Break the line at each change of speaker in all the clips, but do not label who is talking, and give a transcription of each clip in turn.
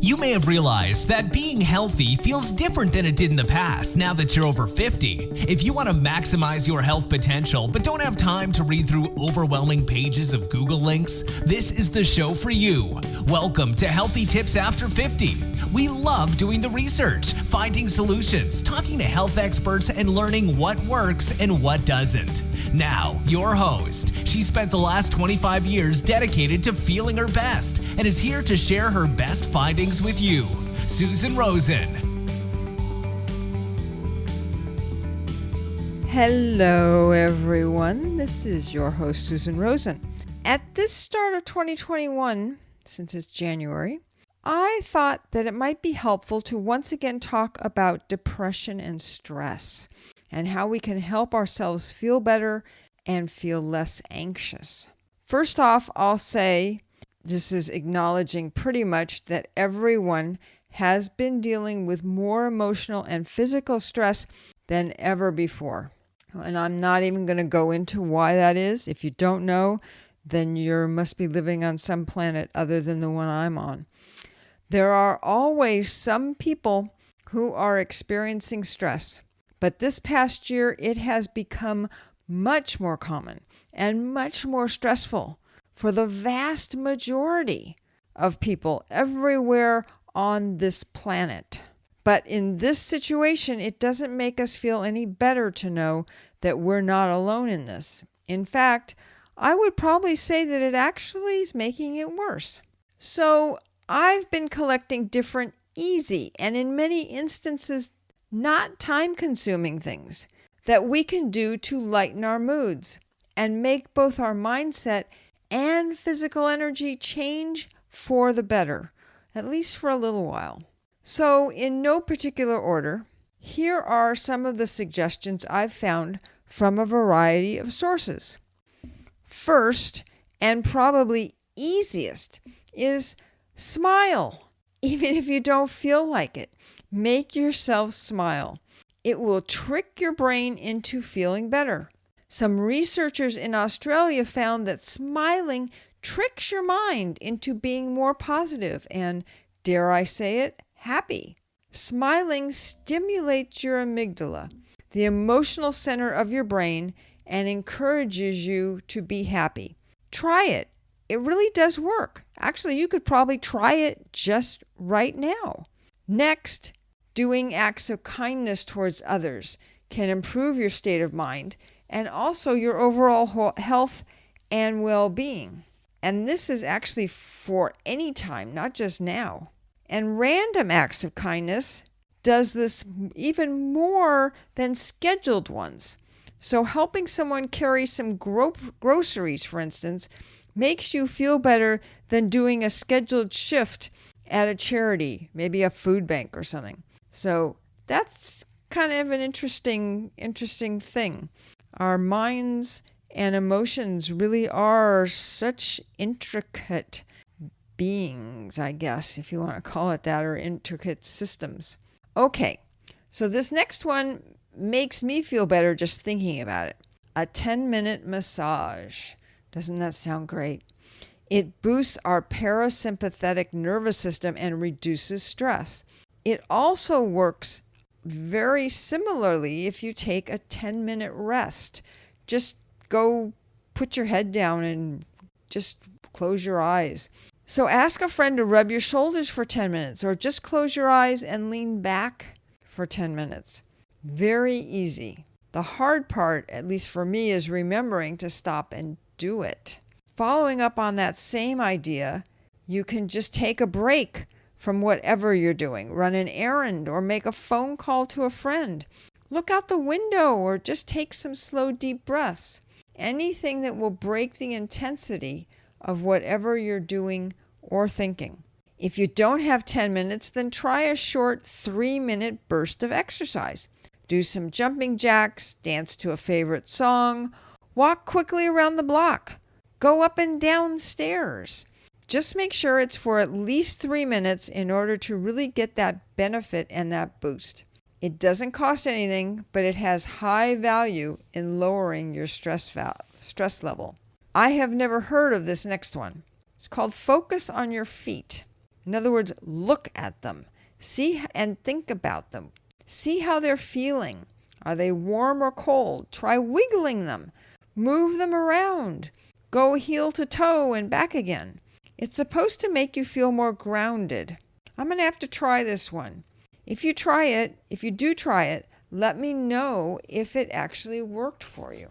You may have realized that being healthy feels different than it did in the past now that you're over 50. If you want to maximize your health potential but don't have time to read through overwhelming pages of Google links, this is the show for you. Welcome to Healthy Tips After 50. We love doing the research, finding solutions, talking to health experts, and learning what works and what doesn't. Now, your host. She spent the last 25 years dedicated to feeling her best and is here to share her best findings with you, Susan Rosen.
Hello, everyone. This is your host, Susan Rosen. At this start of 2021, since it's January, I thought that it might be helpful to once again talk about depression and stress and how we can help ourselves feel better and feel less anxious. First off, I'll say this is acknowledging pretty much that everyone has been dealing with more emotional and physical stress than ever before. And I'm not even going to go into why that is. If you don't know, then you must be living on some planet other than the one I'm on. There are always some people who are experiencing stress, but this past year it has become much more common and much more stressful for the vast majority of people everywhere on this planet. But in this situation, it doesn't make us feel any better to know that we're not alone in this. In fact, I would probably say that it actually is making it worse. So I've been collecting different easy and in many instances not time-consuming things that we can do to lighten our moods and make both our mindset and physical energy change for the better, at least for a little while. So in no particular order, here are some of the suggestions I've found from a variety of sources. First, and probably easiest, is smile. Even if you don't feel like it, make yourself smile. It will trick your brain into feeling better. Some researchers in Australia found that smiling tricks your mind into being more positive and, dare I say it, happy. Smiling stimulates your amygdala, the emotional center of your brain, and encourages you to be happy. Try it. It really does work. Actually, you could probably try it just right now. Next, doing acts of kindness towards others can improve your state of mind and also your overall health and well-being. And this is actually for any time, not just now. And random acts of kindness does this even more than scheduled ones. So helping someone carry some groceries, for instance, makes you feel better than doing a scheduled shift at a charity, maybe a food bank or something. So that's kind of an interesting thing. Our minds and emotions really are such intricate beings, I guess, if you want to call it that, or intricate systems. Okay, so this next one makes me feel better just thinking about it. A 10-minute massage. Doesn't that sound great? It boosts our parasympathetic nervous system and reduces stress. It also works very similarly if you take a 10-minute rest. Just go put your head down and just close your eyes. So ask a friend to rub your shoulders for 10 minutes or just close your eyes and lean back for 10 minutes. Very easy. The hard part, at least for me, is remembering to stop and do it. Following up on that same idea, you can just take a break from whatever you're doing. Run an errand or make a phone call to a friend. Look out the window or just take some slow, deep breaths. Anything that will break the intensity of whatever you're doing or thinking. If you don't have 10 minutes, then try a short 3-minute burst of exercise. Do some jumping jacks, dance to a favorite song, walk quickly around the block, go up and down stairs. Just make sure it's for at least 3 minutes in order to really get that benefit and that boost. It doesn't cost anything, but it has high value in lowering your stress level. I have never heard of this next one. It's called Focus on Your Feet. In other words, look at them. See and think about them. See how they're feeling. Are they warm or cold? Try wiggling them. Move them around. Go heel to toe and back again. It's supposed to make you feel more grounded. I'm going to have to try this one. If you do try it, let me know if it actually worked for you.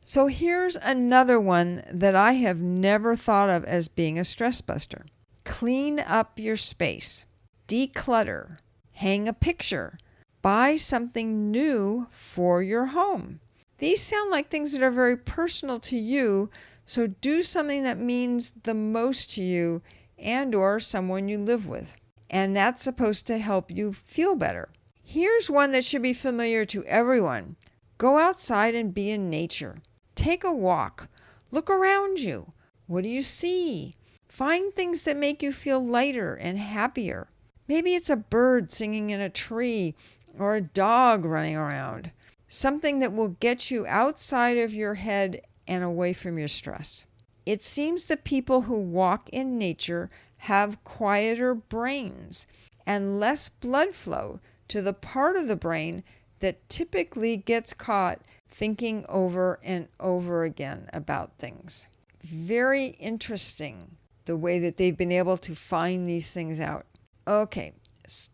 So here's another one that I have never thought of as being a stress buster. Clean up your space. Declutter. Hang a picture. Buy something new for your home. These sound like things that are very personal to you, so do something that means the most to you and or someone you live with. And that's supposed to help you feel better. Here's one that should be familiar to everyone. Go outside and be in nature. Take a walk. Look around you. What do you see? Find things that make you feel lighter and happier. Maybe it's a bird singing in a tree or a dog running around. Something that will get you outside of your head and away from your stress. It seems that people who walk in nature have quieter brains and less blood flow to the part of the brain that typically gets caught thinking over and over again about things. Very interesting the way that they've been able to find these things out. Okay,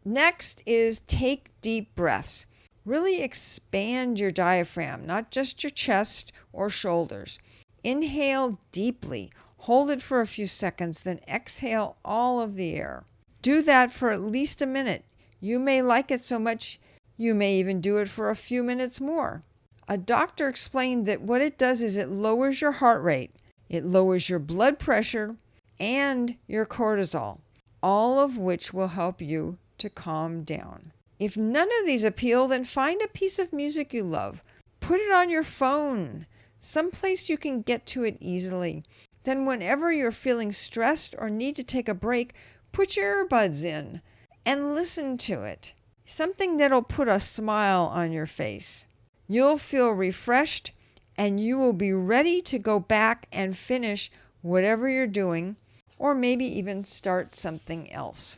next is take deep breaths. Really expand your diaphragm, not just your chest or shoulders. Inhale deeply, hold it for a few seconds, then exhale all of the air. Do that for at least a minute. You may like it so much, you may even do it for a few minutes more. A doctor explained that what it does is it lowers your heart rate, it lowers your blood pressure, and your cortisol, all of which will help you to calm down. If none of these appeal, then find a piece of music you love. Put it on your phone, someplace you can get to it easily. Then whenever you're feeling stressed or need to take a break, put your earbuds in and listen to it. Something that'll put a smile on your face. You'll feel refreshed and you will be ready to go back and finish whatever you're doing, or maybe even start something else.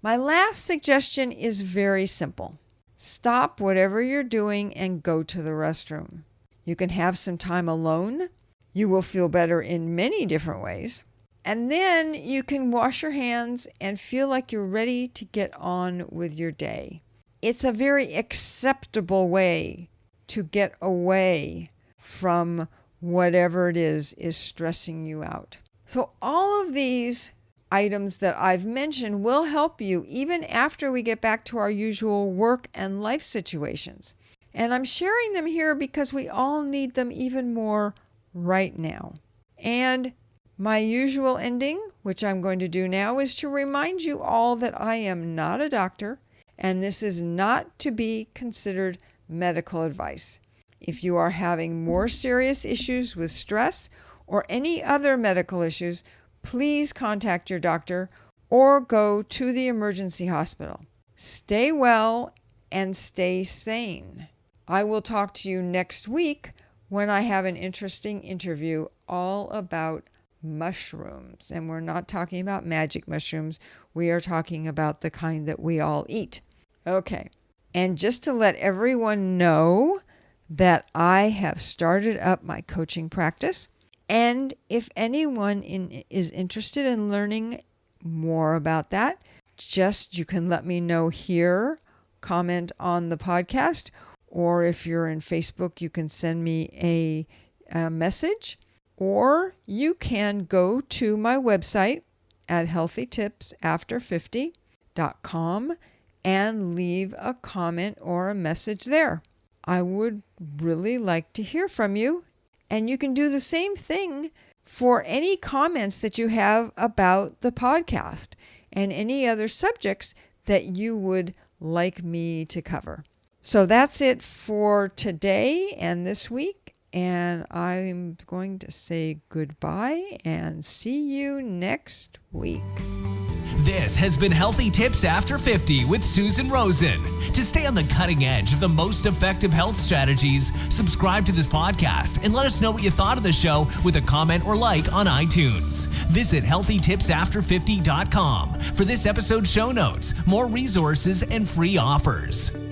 My last suggestion is very simple. Stop whatever you're doing and go to the restroom. You can have some time alone. You will feel better in many different ways. And then you can wash your hands and feel like you're ready to get on with your day. It's a very acceptable way to get away from whatever it is stressing you out. So all of these items that I've mentioned will help you even after we get back to our usual work and life situations. And I'm sharing them here because we all need them even more right now. And my usual ending, which I'm going to do now, is to remind you all that I am not a doctor, and this is not to be considered medical advice. If you are having more serious issues with stress or any other medical issues, please contact your doctor or go to the emergency hospital. Stay well and stay sane. I will talk to you next week when I have an interesting interview all about mushrooms. And we're not talking about magic mushrooms. We are talking about the kind that we all eat. Okay. And just to let everyone know that I have started up my coaching practice. And if anyone is interested in learning more about that, you can let me know here, comment on the podcast, or if you're in Facebook, you can send me a message, or you can go to my website at healthytipsafter50.com and leave a comment or a message there. I would really like to hear from you. And you can do the same thing for any comments that you have about the podcast and any other subjects that you would like me to cover. So that's it for today and this week. And I'm going to say goodbye and see you next week.
This has been Healthy Tips After 50 with Susan Rosen. To stay on the cutting edge of the most effective health strategies, subscribe to this podcast and let us know what you thought of the show with a comment or like on iTunes. Visit healthytipsafter50.com for this episode's show notes, more resources, and free offers.